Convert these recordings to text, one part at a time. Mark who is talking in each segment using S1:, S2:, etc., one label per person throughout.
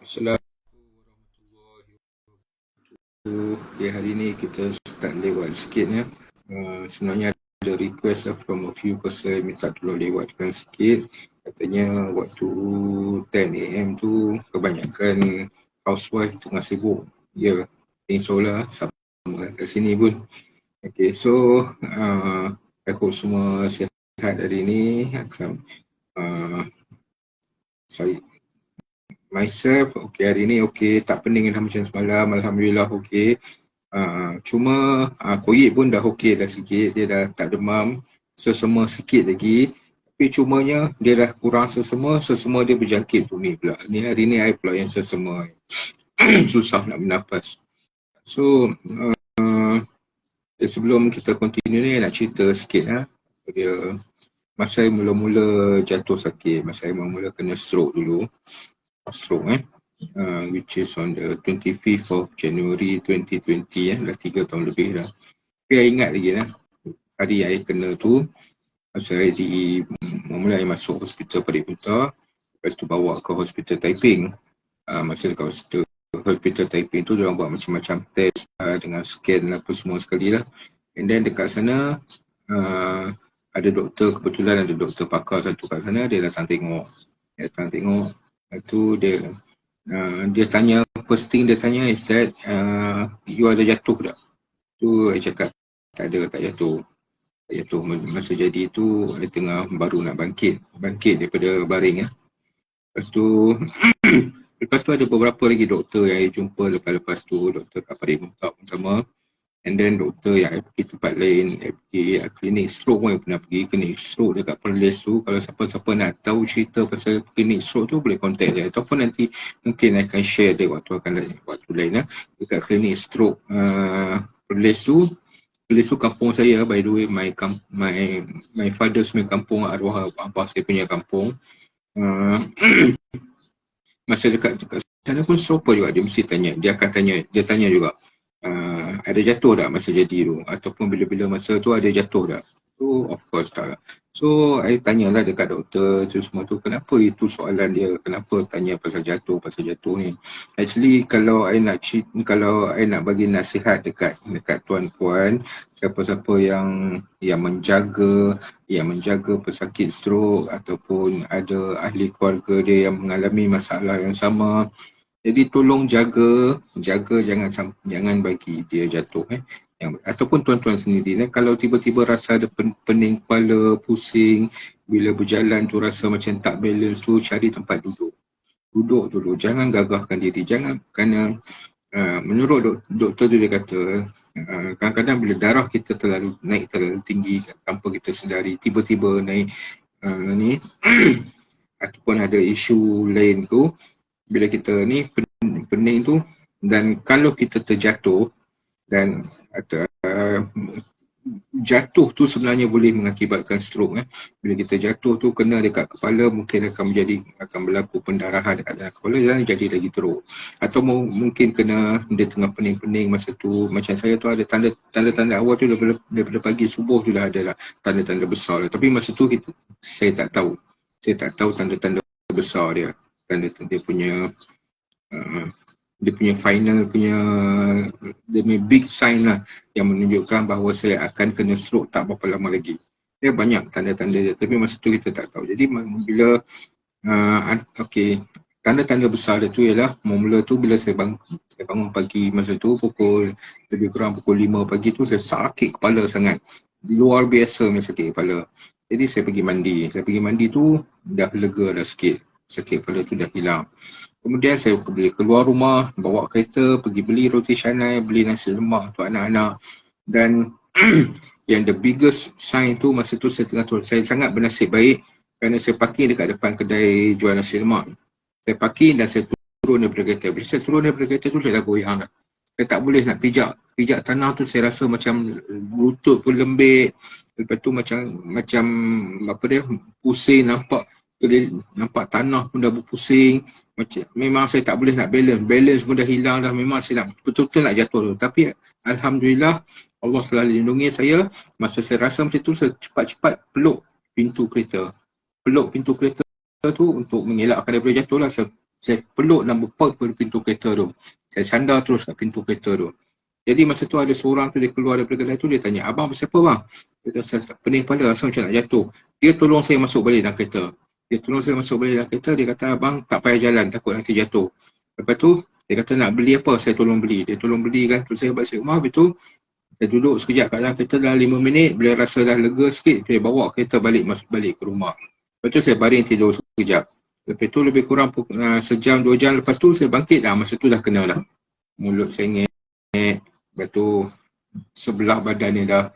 S1: Assalamualaikum warahmatullahi wabarakatuh. Okay, hari ni kita start lewat sikit ya. Sebenarnya ada request from a few person minta tolong lewatkan sikit. Katanya waktu 10 AM tu kebanyakan housewife tengah sibuk. Ya, insyaAllah sama kat sini pun. Okay, so I hope semua sihat hari ni. Saya myself, okay, hari ni okay, tak pening dah macam semalam, Alhamdulillah okay. Cuma koyik pun dah okay dah sikit, dia dah tak demam, sesama sikit lagi. Tapi cumanya dia dah kurang sesama dia berjangkit tu ni pula. Ni hari ni I pula yang sesama. Susah nak bernafas. So, sebelum kita continue ni nak cerita sikit dia masa saya mula-mula jatuh sakit, masa saya mula-mula kena stroke dulu. Stroke which is on the 25th of January 2020 dah 3 tahun lebih dah. Tapi saya ingat lagi hari saya kena tu, masa saya mula saya masuk hospital Parit Putar, lepas tu bawa ke hospital Taiping. Masa dekat hospital Taiping tu diorang buat macam-macam test dengan scan apa semua sekali lah. And then dekat sana ada doktor, kebetulan ada doktor pakar satu kat sana, dia datang tengok. Lepas tu dia tanya, first thing dia tanya is that you ada jatuh tak? Tu saya cakap tak ada, tak jatuh. Masa jadi tu saya tengah baru nak bangkit daripada baring ya. Lepas tu ada beberapa lagi doktor yang saya jumpa lepas tu, doktor kat Parit Putar pun sama. And then doktor yang pergi tempat lain, pergi klinik stroke pun yang pernah pergi klinik stroke dekat Perlis tu. Kalau siapa-siapa nak tahu cerita pasal klinik stroke tu boleh contact dia. Ataupun nanti mungkin akan share dia waktu lain dekat klinik stroke Perlis tu kampung saya, by the way, my father's my kampung, arwah abah saya punya kampung. Masa dekat sana pun serupa juga, dia mesti tanya, dia tanya juga ada jatuh tak masa jadi tu, ataupun bila-bila masa tu ada jatuh tak. So of course tak. So I tanyalah dekat doktor tu semua tu, kenapa itu soalan dia, kenapa tanya pasal jatuh ni. Actually kalau I nak bagi nasihat dekat tuan-puan, siapa-siapa yang menjaga pesakit stroke ataupun ada ahli keluarga dia yang mengalami masalah yang sama, jadi tolong jaga jangan bagi dia jatuh ataupun tuan-tuan sendiri kalau tiba-tiba rasa ada pening kepala, pusing, bila berjalan tu rasa macam tak balance tu, cari tempat duduk dulu, jangan gagahkan diri, jangan, kerana menurut doktor tu dia kata kadang-kadang bila darah kita naik terlalu tinggi tanpa kita sedari, tiba-tiba naik ataupun ada isu lain tu, bila kita ni pening tu, dan kalau kita terjatuh dan jatuh tu sebenarnya boleh mengakibatkan stroke. Bila kita jatuh tu kena dekat kepala, mungkin akan berlaku pendarahan dekat dalam kepala dan jadi lagi teruk. Atau mungkin kena dia tengah pening-pening masa tu, macam saya tu ada tanda-tanda awal tu daripada pagi subuh tu dah ada lah tanda-tanda besar lah. Tapi masa tu saya tak tahu tanda-tanda besar dia. Tanda dia punya final punya big sign lah yang menunjukkan bahawa saya akan kena stroke tak berapa lama lagi. Dia banyak tanda-tanda dia, tapi masa tu kita tak tahu. Jadi bila tanda-tanda besar dia tu ialah mula tu bila saya bangun pagi masa tu lebih kurang pukul 5 pagi tu, saya sakit kepala sangat. Luar biasa sakit kepala. Jadi saya pergi mandi tu dah lega dah sikit. Sakit kepala tu dah hilang. Kemudian saya keluar rumah, bawa kereta, pergi beli roti canai, beli nasi lemak untuk anak-anak. Dan yang the biggest sign tu, masa tu saya tengah turun. Saya sangat bernasib baik kerana saya parking dekat depan kedai jual nasi lemak. Saya parking dan saya turun daripada kereta. Bila saya turun daripada kereta tu, saya dah goyang dah. Saya tak boleh nak pijak tanah tu, saya rasa macam lutut pun lembik. Lepas tu macam pusing, nampak tanah pun dah berpusing. Memang saya tak boleh nak balance pun dah hilang dah, memang saya betul-betul nak jatuh tu. Tapi Alhamdulillah Allah selalu lindungi saya. Masa saya rasa macam tu, saya cepat-cepat peluk pintu kereta tu untuk mengelakkan daripada jatuh lah. Saya Saya peluk dan berpaut pada pintu kereta tu. Saya sandar terus kat pintu kereta tu. Jadi masa tu ada seorang tu, dia keluar daripada kedai tu, dia tanya, abang siapa bang? Dia kata, saya pening kepala, rasa macam nak jatuh. Dia tolong saya masuk balik dalam kereta. Dia tolong saya masuk balik dalam kereta, dia kata, abang tak payah jalan, takut nanti jatuh. Lepas tu, dia kata nak beli apa, saya tolong beli. Dia tolong beli kan, terus saya balik rumah, habis tu, saya duduk sekejap kat dalam kereta dalam 5 minit, bila rasa dah lega sikit, saya bawa kereta balik, masuk balik ke rumah. Lepas tu saya baring tidur sekejap. Lepas tu lebih kurang sejam, 2 jam lepas tu saya bangkit dah, masa tu dah kena dah. Mulut sengit, lepas tu sebelah badan ni dah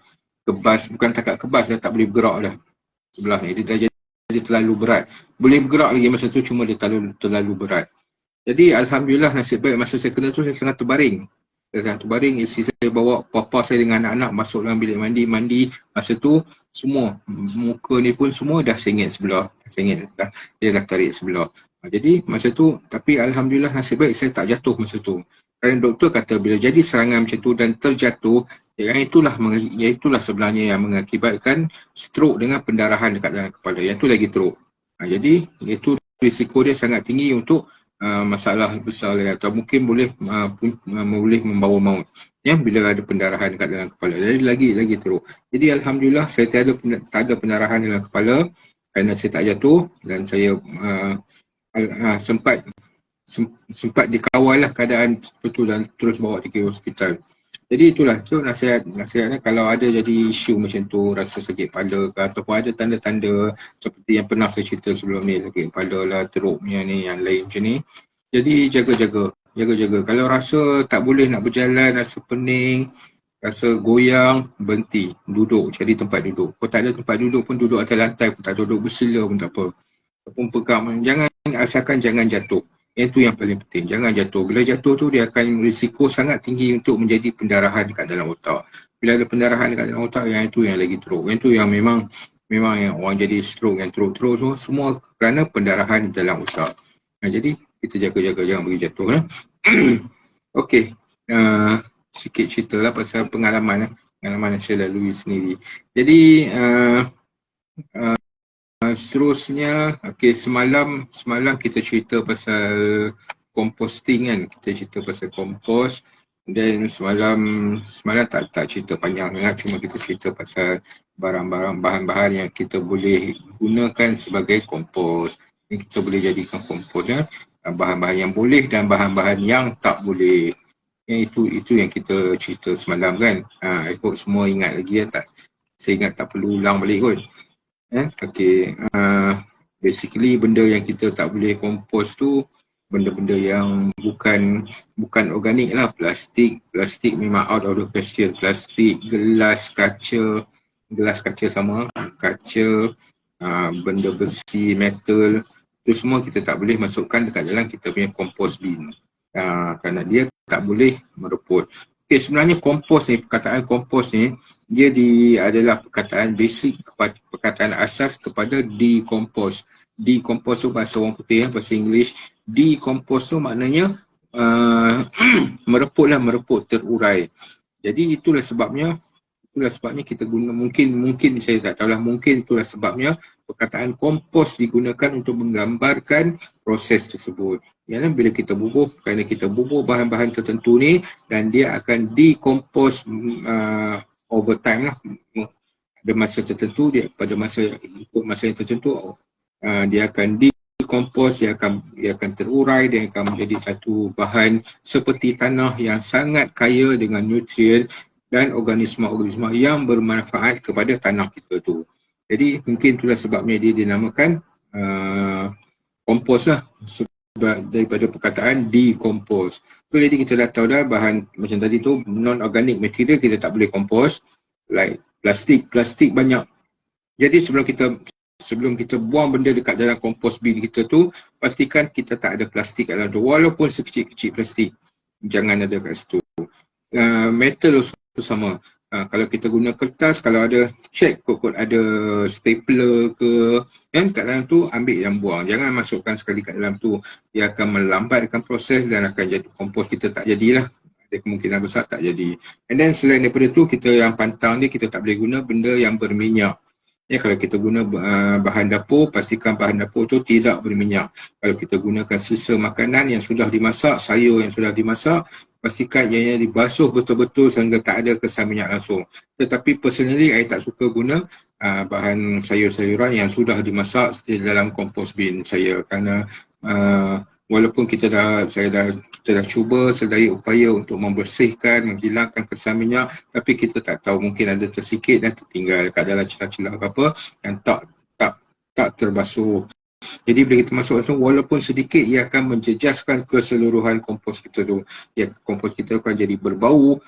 S1: kebas, bukan takat kebas dah, tak boleh bergerak dah. Sebelah ni, dia dah jadi terlalu berat. Boleh bergerak lagi masa tu, cuma dia terlalu berat. Jadi Alhamdulillah nasib baik masa saya kena tu, saya tengah terbaring. Isteri saya bawa papa saya dengan anak-anak masuk dalam bilik mandi. Masa tu semua muka ni pun semua dah sengit sebelah. Dia dah tarik sebelah. Jadi masa tu, tapi Alhamdulillah nasib baik saya tak jatuh masa tu. Kerana doktor kata bila jadi serangan macam tu dan terjatuh, itulah sebenarnya yang mengakibatkan stroke dengan pendarahan dekat dalam kepala. Yang tu lagi teruk. Jadi itu risiko dia sangat tinggi untuk masalah besar lagi, atau mungkin boleh membawa maut ya, bila ada pendarahan dekat dalam kepala. Jadi lagi teruk. Jadi Alhamdulillah saya tak ada pendarahan dalam kepala kerana saya tak jatuh, dan saya sempat dikawal lah keadaan betul dan terus bawa pergi hospital. Jadi itulah tu nasihatnya, kalau ada jadi isu macam tu, rasa sakit kepala ke, ataupun ada tanda-tanda seperti yang pernah saya cerita sebelum ni, sakit kepala lah, teruknya ni, yang lain macam ni. Jadi jaga-jaga. Kalau rasa tak boleh nak berjalan, rasa pening, rasa goyang, berhenti, duduk, cari tempat duduk. Kalau tak ada tempat duduk pun duduk atas lantai pun tak ada, duduk bersila pun tak apa. Ataupun pegang, asalkan jangan jatuh. Itu yang paling penting, jangan jatuh. Bila jatuh tu dia akan risiko sangat tinggi untuk menjadi pendarahan dekat dalam otak. Bila ada pendarahan dekat dalam otak, yang itu yang lagi teruk. Yang itu yang memang yang orang jadi stroke, yang teruk-teruk tu semua kerana pendarahan dalam otak. Jadi kita jaga-jaga jangan bagi jatuh. Okey, sikit cerita lah pasal pengalaman yang saya lalui sendiri. Jadi seterusnya, semalam kita cerita pasal composting kan, kita cerita pasal kompos, dan semalam tak cerita panjang sangat, cuma kita cerita pasal barang-barang, bahan-bahan yang kita boleh gunakan sebagai kompos, yang kita boleh jadikan kompos ya. Bahan-bahan yang boleh dan bahan-bahan yang tak boleh. Itu yang kita cerita semalam kan. I hope semua ingat lagi ya, saya ingat tak perlu ulang balik kot. Basically benda yang kita tak boleh kompos tu benda-benda yang bukan organik lah. Plastik memang out of the question. Plastik, gelas kaca sama, kaca, benda besi, metal, itu semua kita tak boleh masukkan dekat dalam kita punya kompos bin, kerana dia tak boleh mereput. Sebenarnya kompos ni, perkataan kompos ni, dia adalah perkataan basic, perkataan asas kepada decompose. Decompose tu bahasa orang putih, bahasa English. Decompose tu maknanya mereput, terurai. Jadi itulah sebabnya kita guna, mungkin saya tak tahulah, mungkin itulah sebabnya perkataan kompos digunakan untuk menggambarkan proses tersebut. Ialah bila kita bubuh, kerana kita bubuh bahan-bahan tertentu ni dan dia akan decompose over time lah. Ada masa tertentu, pada masa yang tertentu dia akan decompose, dia akan terurai, dia akan menjadi satu bahan seperti tanah yang sangat kaya dengan nutrien dan organisma-organisma yang bermanfaat kepada tanah kita tu. Jadi mungkin itulah sebabnya dia dinamakan kompos lah, daripada perkataan decompose. So, jadi kita dah tahu dah bahan macam tadi tu, non-organic material kita tak boleh kompos, like plastik banyak. Jadi sebelum kita buang benda dekat dalam kompos bin kita tu, pastikan kita tak ada plastik kat dalam tu, walaupun sekecil-kecil plastik, jangan ada kat situ. Metal tu sama. Kalau kita guna kertas, kalau ada check kot ada stapler ke kan kat dalam tu, ambil yang buang, jangan masukkan sekali kat dalam tu, dia akan melambatkan proses dan akan jadi kompos kita tak jadilah, ada kemungkinan besar tak jadi. And then selain daripada tu, kita yang pantang dia, kita tak boleh guna benda yang berminyak. Ya, kalau kita guna bahan dapur, pastikan bahan dapur tu tidak berminyak. Kalau kita gunakan sisa makanan yang sudah dimasak, sayur yang sudah dimasak, pastikan ianya dibasuh betul-betul sehingga tak ada kesan minyak langsung. Tetapi personally, saya tak suka guna bahan sayur-sayuran yang sudah dimasak di dalam kompos bin saya, kerana walaupun kita dah cuba sedaya upaya untuk membersihkan, menghilangkan kesan minyak, tapi kita tak tahu, mungkin ada tersikit dan tertinggal kat dalam celah-celah apa yang tak terbasuh. Jadi bila kita masuk tu, walaupun sedikit, ia akan menjejaskan keseluruhan kompos kita tu. Ya, kompos kita akan jadi berbau.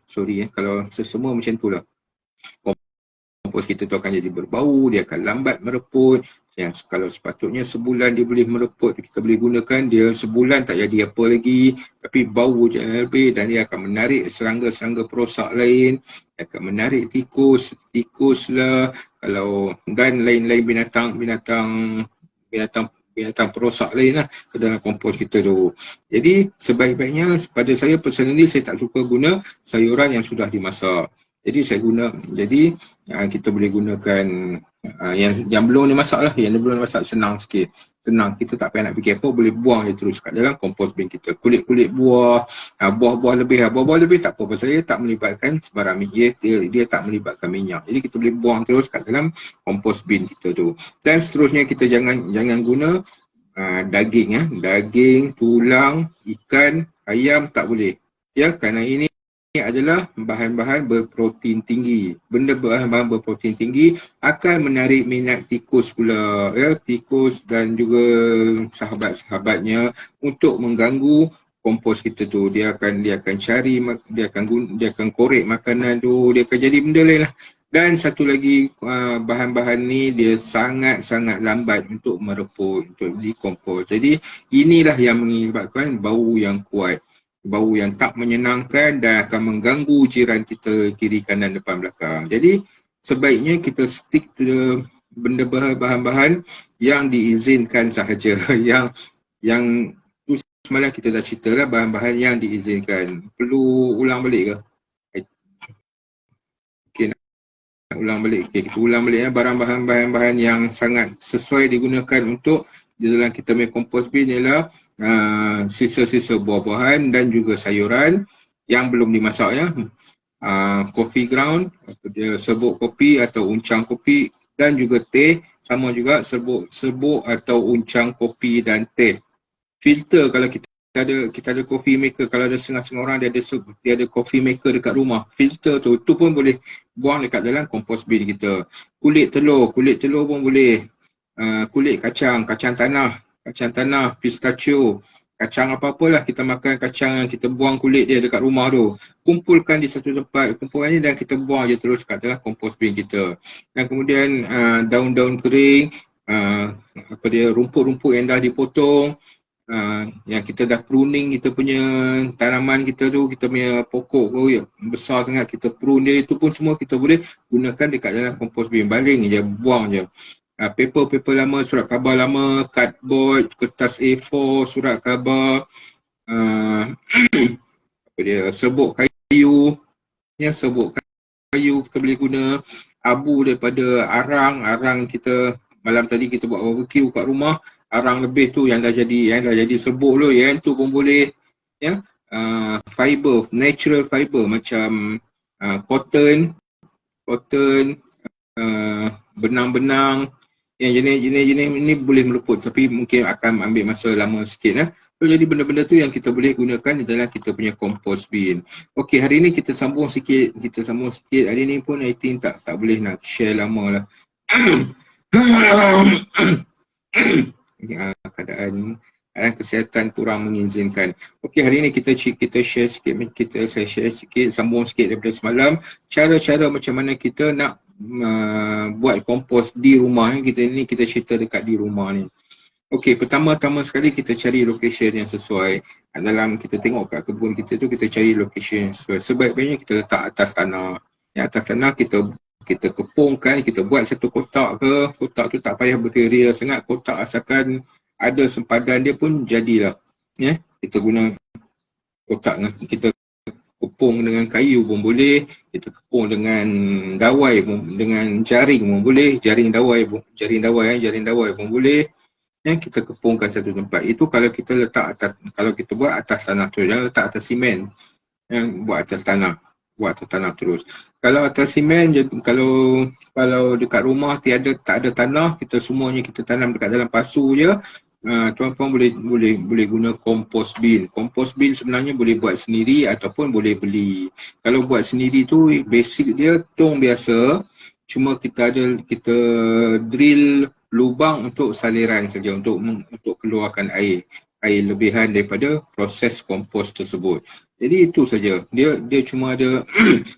S1: Sorry kalau sesemua macam tu lah. Kompos kita tu akan jadi berbau, dia akan lambat mereput. Yang kalau sepatutnya sebulan dia boleh mereput, kita boleh gunakan, dia sebulan tak jadi apa lagi, tapi bau je lebih, dan dia akan menarik serangga-serangga perosak lain, dia akan menarik tikus lah, kalau dan lain-lain binatang perosak lain lah ke dalam kompos kita tu. Jadi sebaik-baiknya, pada saya personally, saya tak suka guna sayuran yang sudah dimasak. Jadi kita boleh gunakan yang belum dimasak lah. Yang belum dimasak senang sikit. Senang, kita tak payah nak fikir apa, boleh buang dia terus kat dalam kompos bin kita. Kulit-kulit buah, buah-buah lebih tak apa, pasal dia tak melibatkan sebarang minyak, dia tak melibatkan minyak. Jadi kita boleh buang terus kat dalam kompos bin kita tu. Dan seterusnya, kita jangan guna daging, tulang, ikan, ayam, tak boleh. Ya, kerana ini adalah bahan-bahan berprotein tinggi. Benda bahan-bahan berprotein tinggi akan menarik minat tikus pula, ya, tikus dan juga sahabat-sahabatnya untuk mengganggu kompos kita tu. Dia akan cari, dia akan korek makanan tu, dia akan jadi benda lain lah. Dan satu lagi, bahan-bahan ni dia sangat-sangat lambat untuk mereput, untuk dikompos. Jadi inilah yang menyebabkan bau yang kuat, bau yang tak menyenangkan dan akan mengganggu jiran kita kiri, kanan, depan, belakang. Jadi sebaiknya kita stick to benda bahan-bahan yang diizinkan sahaja. yang tu semalam kita dah cerita lah, bahan-bahan yang diizinkan. Perlu ulang balik ke? Okay, nak ulang balik. Okay, kita ulang balik bahan-bahan yang sangat sesuai digunakan untuk di dalam kita punya kompos bin ialah sisa-sisa buah-buahan dan juga sayuran yang belum dimasak, ya. Coffee ground, dia serbuk kopi atau uncang kopi, dan juga teh, sama juga serbuk atau uncang kopi dan teh. Filter, kalau kita ada coffee maker, kalau ada setengah-setengah orang dia ada coffee maker dekat rumah, filter tu pun boleh buang dekat dalam kompos bin kita. Kulit telur pun boleh. Kulit kacang tanah, pistachio, kacang apa-apalah, kita makan kacang yang kita buang kulit dia dekat rumah tu, kumpulkan di satu tempat, kumpulkan ni dan kita buang je terus kat dalam kompos bin kita. Dan kemudian daun-daun kering, rumput-rumput yang dah dipotong, yang kita dah pruning, kita punya tanaman kita tu, kita punya pokok tu besar sangat, kita prune dia, itu pun semua kita boleh gunakan dekat dalam kompos bin. Baling je, buang je. Paper lama, surat khabar lama, cardboard, kertas A4, surat khabar, serbuk kayu, serbuk kayu kita boleh guna. Abu daripada arang kita malam tadi kita buat barbecue kat rumah, arang lebih tu yang dah jadi serbuk tu, yang tu pun boleh, ya. Fiber, natural fiber macam cotton, benang-benang, yang jenis ini boleh meluput, tapi mungkin akan ambil masa lama sikit lah. So, jadi benda-benda tu yang kita boleh gunakan di dalam kita punya kompos bin. Okey, hari ni kita sambung sikit. Hari ni pun I think tak boleh nak share lama lah. Keadaan kesihatan kurang mengizinkan. Okey, hari ni kita share sikit, saya share sikit, sambung sikit daripada semalam, cara-cara macam mana kita nak buat kompos di rumah. Kita cerita dekat di rumah ni. Okey, pertama-tama sekali kita cari location yang sesuai. Dalam kita tengok kat kebun kita tu, kita cari location yang sesuai. Sebaik-baiknya kita letak atas tanah. Atas tanah kita kepungkan, kita buat satu kotak ke. Kotak tu tak payah berdiri sangat, kotak asalkan ada sempadan dia pun jadilah. Ya, kita guna kotak, kita kepung dengan kayu pun boleh, kita kepung dengan dawai pun, dengan jaring pun boleh, jaring dawai pun boleh. Kita kepungkan satu tempat. Itu kalau kita letak atas, kalau kita buat atas tanah tu, jangan letak atas simen. Buat atas tanah terus. Kalau atas simen, kalau dekat rumah tak ada tanah, kita semuanya kita tanam dekat dalam pasu je. Tuan-tuan boleh guna compost bin. Compost bin sebenarnya boleh buat sendiri ataupun boleh beli. Kalau buat sendiri tu basic dia tong biasa, cuma kita drill lubang untuk saliran saja, untuk keluarkan air lebihan daripada proses kompos tersebut. Jadi itu saja. Dia cuma ada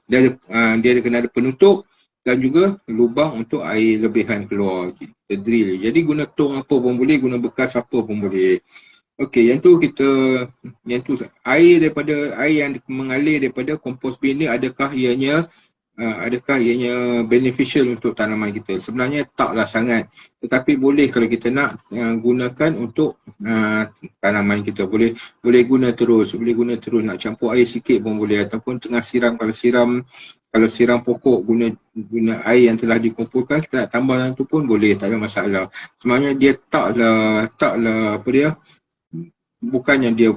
S1: dia kena ada penutup dan juga lubang untuk air lebihan keluar. Kita drill. Jadi guna tong apa pun boleh, guna bekas apa pun boleh. Okey, yang tu air yang mengalir daripada kompos bin ni, adakah ianya beneficial untuk tanaman kita? Sebenarnya taklah sangat. Tetapi boleh kalau kita nak gunakan untuk tanaman kita. Boleh guna terus. Nak campur air sikit pun boleh. Ataupun tengah siram, kalau siram pokok guna air yang telah dikumpulkan, kita nak tambah dalam tu pun boleh, tak ada masalah. Sebenarnya dia taklah bukannya dia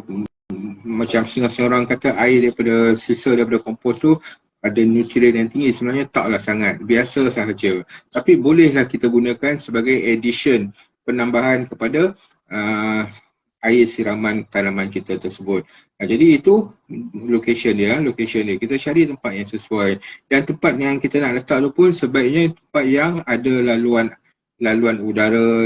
S1: macam setengah orang kata air sisa daripada kompos tu ada nutrien yang tinggi. Sebenarnya taklah sangat, biasa sahaja. Tapi bolehlah kita gunakan sebagai addition, penambahan kepada air siraman tanaman kita tersebut. Jadi itu location dia. Kita cari tempat yang sesuai. Dan tempat yang kita nak letak tu pun sebaiknya tempat yang ada laluan udara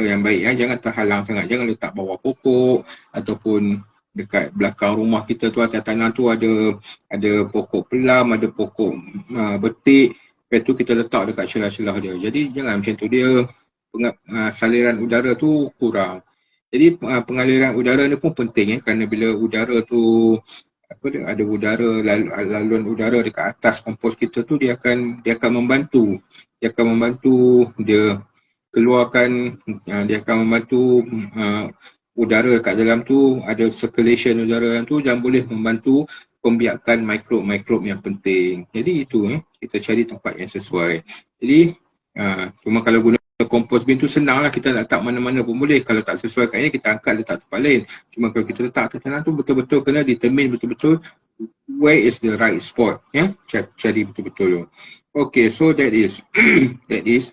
S1: yang baik. Jangan terhalang sangat. Jangan letak bawah pokok ataupun dekat belakang rumah kita tu, atas tanah tu ada pokok pelam, ada pokok betik. Lepas tu kita letak dekat celah-celah dia. Jadi jangan macam tu, dia saliran udara tu kurang. Jadi pengaliran udara ni pun penting kerana bila udara tu ada laluan udara dekat atas kompos kita tu, dia akan membantu. Dia akan membantu udara kat dalam tu, ada circulation udara dalam tu, dan boleh membantu pembiakan mikrob yang penting. Jadi itu kita cari tempat yang sesuai. Jadi cuma kalau guna kompos bin tu senanglah, kita nak letak mana-mana pun boleh. Kalau tak sesuai katnya, kita angkat letak tempat lain. Cuma kalau kita letak atas tanah tu, betul-betul kena determine betul-betul where is the right spot. Cari betul-betul tu. Okay, so that is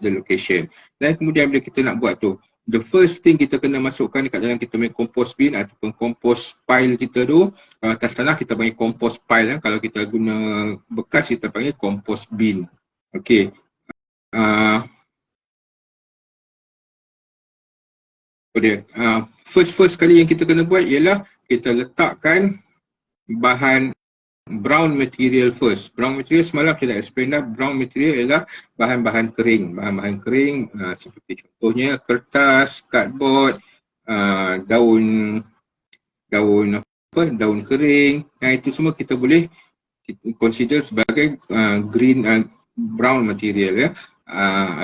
S1: the location. Dan kemudian bila kita nak buat tu, the first thing kita kena masukkan dekat dalam kita punya compost bin ataupun compost pile kita tu, atas tanah kita panggil compost pile. Kalau kita guna bekas, kita panggil compost bin. Okay. First kali yang kita kena buat ialah kita letakkan bahan brown material first. Brown material semalam kita explain dah. Brown material ialah bahan-bahan kering. Bahan-bahan kering seperti contohnya kertas, cardboard, daun kering. Itu semua kita boleh consider sebagai brown material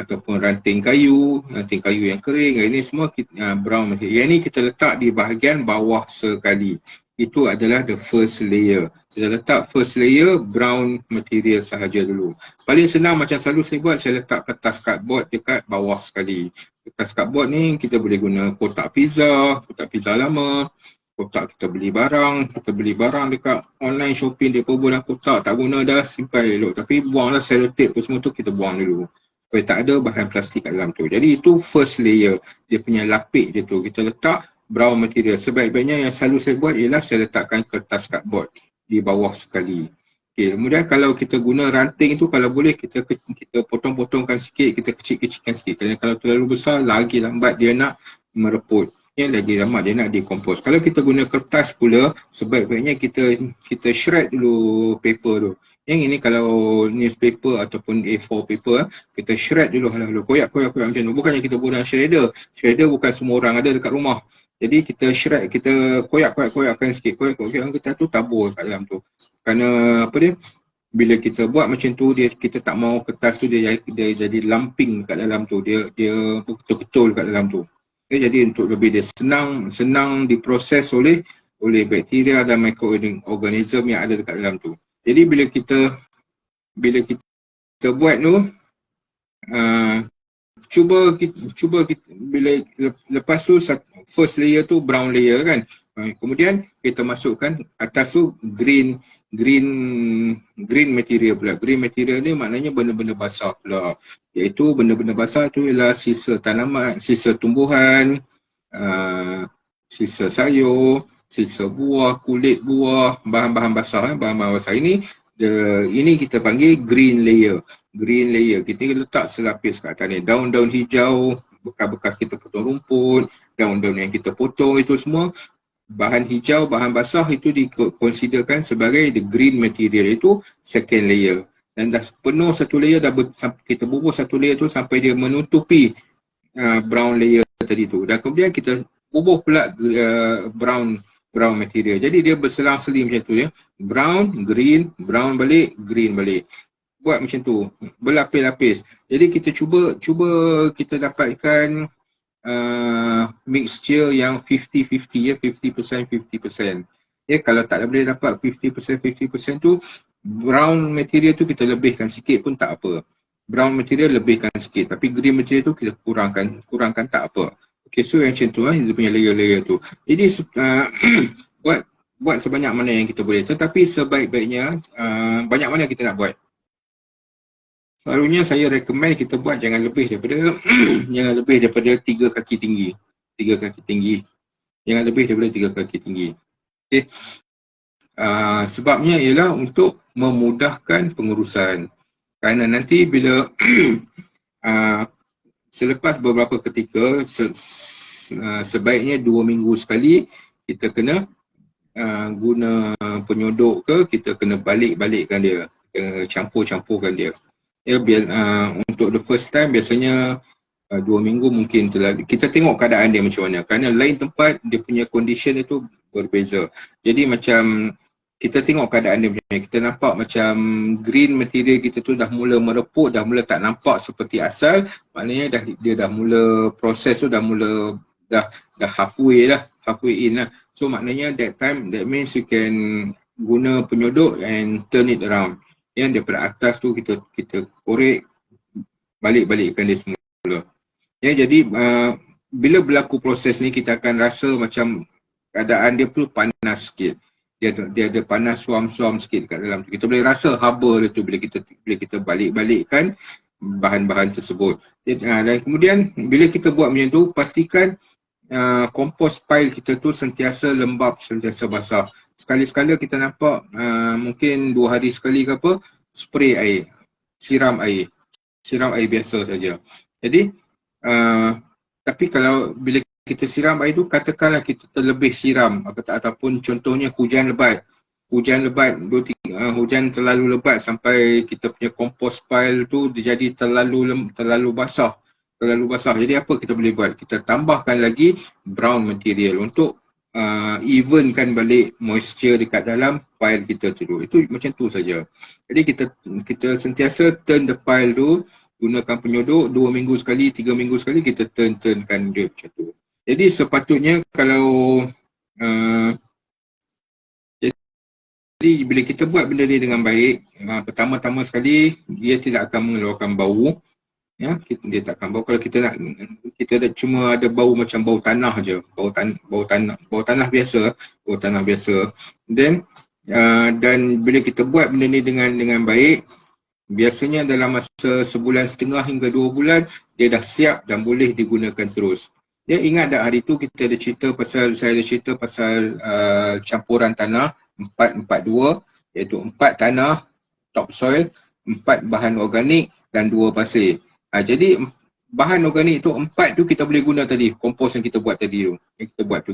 S1: ataupun ranting kayu yang kering. Ini semua brown material. Yang ini kita letak di bahagian bawah sekali. Itu adalah the first layer. Kita letak first layer brown material sahaja dulu. Paling senang macam selalu saya buat, saya letak kertas cardboard dekat bawah sekali. Kertas cardboard ni kita boleh guna kotak pizza lama, kotak kita beli barang dekat online shopping, dia pun dalam kotak, tak guna dah, simpan elok. Tapi buanglah selotip tu, semua tu kita buang dulu. Supaya tak ada bahan plastik kat dalam tu. Jadi itu first layer, dia punya lapik dia tu. Kita letak brown material. Sebaik-baiknya yang selalu saya buat ialah saya letakkan kertas cardboard di bawah sekali. Okay, kemudian kalau kita guna ranting tu, kalau boleh kita potong-potongkan sikit, kita kecil-kecilkan sikit. Kalau terlalu besar, lagi lambat dia nak mereput. Lagi lambat dia nak decompose. Kalau kita guna kertas pula, sebaik-baiknya kita shred dulu paper tu. Yang ini kalau newspaper ataupun A4 paper, kita shred dulu, koyak macam tu. Bukannya kita guna shredder. Shredder bukan semua orang ada dekat rumah. Jadi kita shred, kita koyak-koyakkan sikit. Koyak-koyakkan kita tu tabur kat dalam tu. Kerana bila kita buat macam tu, kita tak mau kertas tu dia jadi lumping kat dalam tu. Dia betul-betul kat dalam tu. Okay, jadi untuk lebih dia senang diproses oleh oleh bakteria dan mikroorganism yang ada dekat dalam tu. Jadi bila kita buat tu, cuba kita, bila lepas tu first layer tu brown layer kan, kemudian kita masukkan atas tu green material pula. Green material ni maknanya benda-benda basah pula, iaitu benda-benda basah tu ialah sisa tanaman, sisa tumbuhan, sisa sayur, sisa buah, kulit buah, bahan-bahan basah. Bahan-bahan basah ini kita panggil green layer. Green layer kita letak selapis kat atas ni. Daun-daun hijau, bekas-bekas kita potong rumput, daun-daun yang kita potong, itu semua bahan hijau, bahan basah itu dikonsiderkan sebagai the green material, itu second layer. Dan dah penuh satu layer, kita bubuh satu layer tu sampai dia menutupi brown layer tadi tu. Dan kemudian kita bubuh pula brown material. Jadi dia berselang-seling macam tu ya. Brown, green, brown balik, green balik. Buat macam tu, berlapis-lapis. Jadi kita cuba kita dapatkan mixture yang 50-50 ya, 50%, 50%. Ya, kalau tak boleh dapat 50%, 50% tu, brown material tu kita lebihkan sikit pun tak apa. Brown material lebihkan sikit, tapi green material tu kita kurangkan tak apa. Okay, so yang macam tu dia punya layer-layer tu. Jadi buat sebanyak mana yang kita boleh, tetapi sebaik-baiknya banyak mana kita nak buat. Selalunya saya recommend kita buat jangan lebih daripada 3 kaki tinggi. 3 kaki tinggi. Jangan lebih daripada 3 kaki tinggi. Okay. Sebabnya ialah untuk memudahkan pengurusan. Kerana nanti bila selepas beberapa ketika, sebaiknya 2 minggu sekali kita kena guna penyodok ke, kita kena balik-balikkan dia, campur-campurkan dia. Ya, untuk the first time biasanya 2 minggu mungkin terlalu. Kita tengok keadaan dia macam mana. Kerana lain tempat dia punya condition itu berbeza. Jadi macam kita tengok keadaan dia macam mana. Kita nampak macam green material kita tu dah mula mereput, dah mula tak nampak seperti asal. Maknanya dia dah mula proses tu dah halfway in lah. So maknanya that means you can guna penyodok and turn it around. Yang daripada atas tu kita korek, balik-balikkan dia semula. Ya, jadi bila berlaku proses ni kita akan rasa macam keadaan dia perlu panas sikit. Dia ada panas suam-suam sikit kat dalam tu. Kita boleh rasa haba dia tu bila kita balik-balikkan bahan-bahan tersebut. Dan kemudian bila kita buat macam tu, pastikan kompos pile kita tu sentiasa lembap, sentiasa basah. Sekali-sekala kita nampak mungkin 2 hari sekali ke apa, spray air, siram air biasa saja. Jadi tapi kalau bila kita siram air tu, katakanlah kita terlebih siram ataupun contohnya hujan lebat, hujan terlalu lebat sampai kita punya kompos pile tu dia jadi terlalu basah. Jadi apa kita boleh buat? Kita tambahkan lagi brown material untuk evenkan balik moisture dekat dalam pile kita tu. Itu macam tu saja. Jadi kita sentiasa turn the pile tu, gunakan penyodok 2 minggu sekali, 3 minggu sekali kita turnkan dia macam tu. Jadi sepatutnya kalau jadi bila kita buat benda ni dengan baik, pertama-tama sekali dia tidak akan mengeluarkan bau. Ya, dia tak akan bau. Kalau kita cuma ada bau macam bau tanah je, bau tanah biasa. Dan bila kita buat benda ni dengan baik, biasanya dalam masa 1.5 hingga 2 bulan dia dah siap dan boleh digunakan terus. Ya, ingat tak hari tu saya ada cerita pasal campuran tanah 4-4-2, iaitu 4 tanah topsoil, 4 bahan organik dan 2 pasir. Jadi bahan organik tu 4 tu kita boleh guna tadi, kompos yang kita buat tadi tu.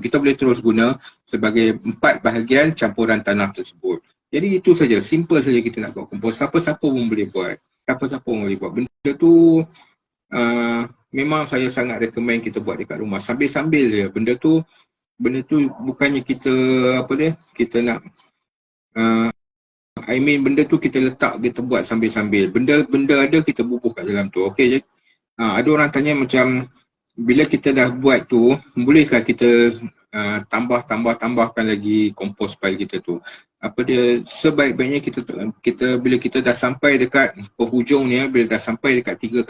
S1: Kita boleh terus guna sebagai 4 bahagian campuran tanah tersebut. Jadi itu saja, simple saja kita nak buat kompos. Siapa-siapa pun boleh buat. Benda tu memang saya sangat recommend kita buat dekat rumah. Sambil-sambil je. Benda tu bukannya kita kita nak benda tu kita letak, kita buat sambil-sambil. Benda ada kita bubuh kat dalam tu. Okey je. Ada orang tanya macam bila kita dah buat tu, bolehkah kita tambahkan lagi kompos pile kita tu. Apa dia, sebaik-baiknya kita bila kita dah sampai dekat penghujung ni, bila dah sampai dekat 3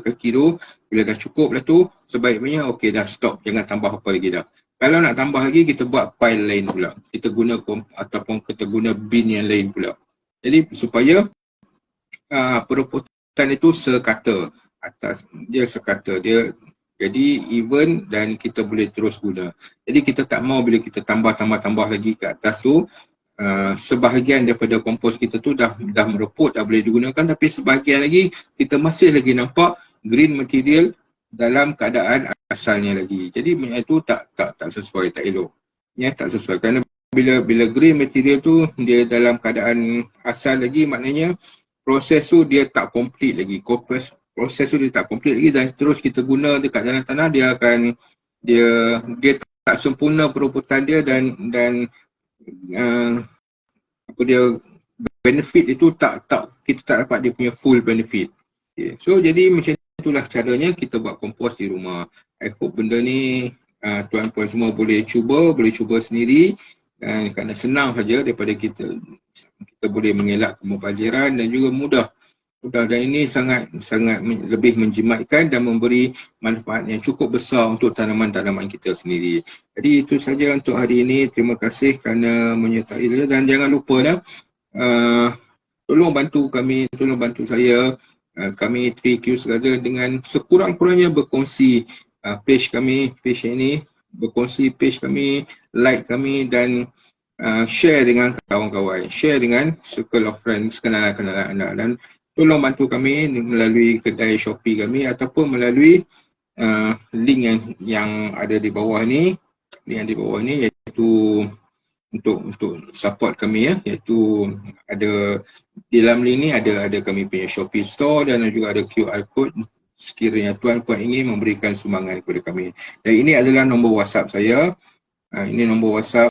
S1: kaki tu, bila dah cukup dah tu, sebaik-baiknya okey dah stop, jangan tambah apa lagi dah. Kalau nak tambah lagi, kita buat pile lain pula. Kita guna ataupun kita guna bin yang lain pula. Jadi supaya peropotan itu sekata, dia sekata, dia jadi even dan kita boleh terus guna. Jadi kita tak mau bila kita tambah lagi ke atas tu, sebahagian daripada kompos kita tu dah mereput, dah boleh digunakan, tapi sebahagian lagi kita masih lagi nampak green material dalam keadaan asalnya lagi. Jadi itu tak sesuai, tak elok. Ya, tak sesuai. Kerana bila green material tu dia dalam keadaan asal lagi, maknanya proses tu dia tak complete lagi. Proses tu dia tak complete lagi, dan terus kita guna dekat dalam tanah, dia akan dia tak sempurna peropotan dia, dan apa dia, benefit itu kita tak dapat dia punya full benefit. Okay. So jadi macam itulah caranya kita buat kompos di rumah. I hope benda ni tuan-puan semua boleh cuba sendiri, dan kerana senang saja daripada kita boleh mengelak kemubaziran dan juga mudah, dan ini sangat lebih menjimatkan dan memberi manfaat yang cukup besar untuk tanaman-tanaman kita sendiri. Jadi itu saja untuk hari ini. Terima kasih kerana menyertai saya, dan jangan lupa tolong bantu saya, kami 3Q Garden, dengan sekurang-kurangnya berkongsi page ini, berkongsi page kami, like kami, dan share dengan kawan-kawan, share dengan circle of friends, kenalan-kenalan anda, dan tolong bantu kami melalui kedai Shopee kami ataupun melalui link yang ada di bawah ni, iaitu untuk support kami, iaitu ada di dalam link ni ada kami punya Shopee store, dan juga ada QR code sekiranya tuan-puan ingin memberikan sumbangan kepada kami. Dan ini adalah nombor WhatsApp saya. Ini nombor WhatsApp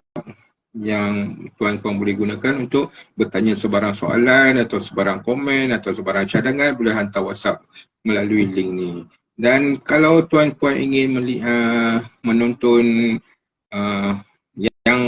S1: yang tuan-tuan boleh gunakan untuk bertanya sebarang soalan atau sebarang komen atau sebarang cadangan, boleh hantar WhatsApp melalui link ni. Dan kalau tuan-puan ingin menonton yang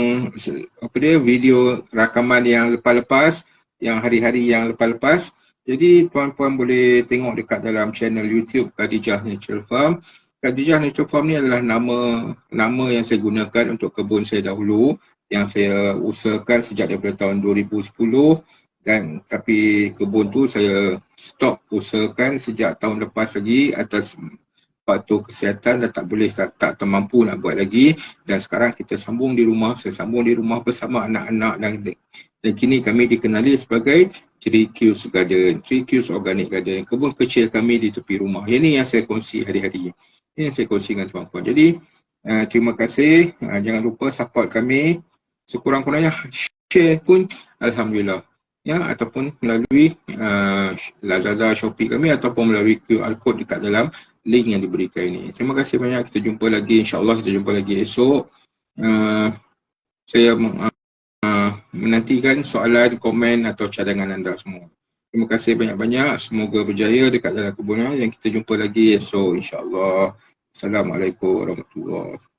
S1: video rakaman yang lepas-lepas, yang hari-hari yang lepas-lepas, jadi tuan-puan boleh tengok dekat dalam channel YouTube Khadijah Natural Farm. Khadijah Natural Farm ni adalah nama yang saya gunakan untuk kebun saya dahulu, yang saya usahakan sejak daripada tahun 2010, dan tapi kebun tu saya stop usahakan sejak tahun lepas lagi atas faktor kesihatan, dan tak termampu nak buat lagi. Dan sekarang saya sambung di rumah bersama anak-anak, dan kini kami dikenali sebagai 3Q's Garden, 3Q's Organic Garden, kebun kecil kami di tepi rumah. Ini yang saya kongsi hari-hari, ini yang saya kongsi dengan tuan-tuan. Jadi terima kasih, jangan lupa support kami, sekurang-kurangnya share pun alhamdulillah, ya, ataupun melalui Lazada, Shopee kami, ataupun melalui QR code dekat dalam link yang diberikan ini. Terima kasih banyak, kita jumpa lagi, insyaAllah kita jumpa lagi esok. Saya menantikan soalan, komen atau cadangan anda semua. Terima kasih banyak-banyak, semoga berjaya dekat dalam kebunan, yang kita jumpa lagi esok insyaAllah. Assalamualaikum warahmatullahi wabarakatuh.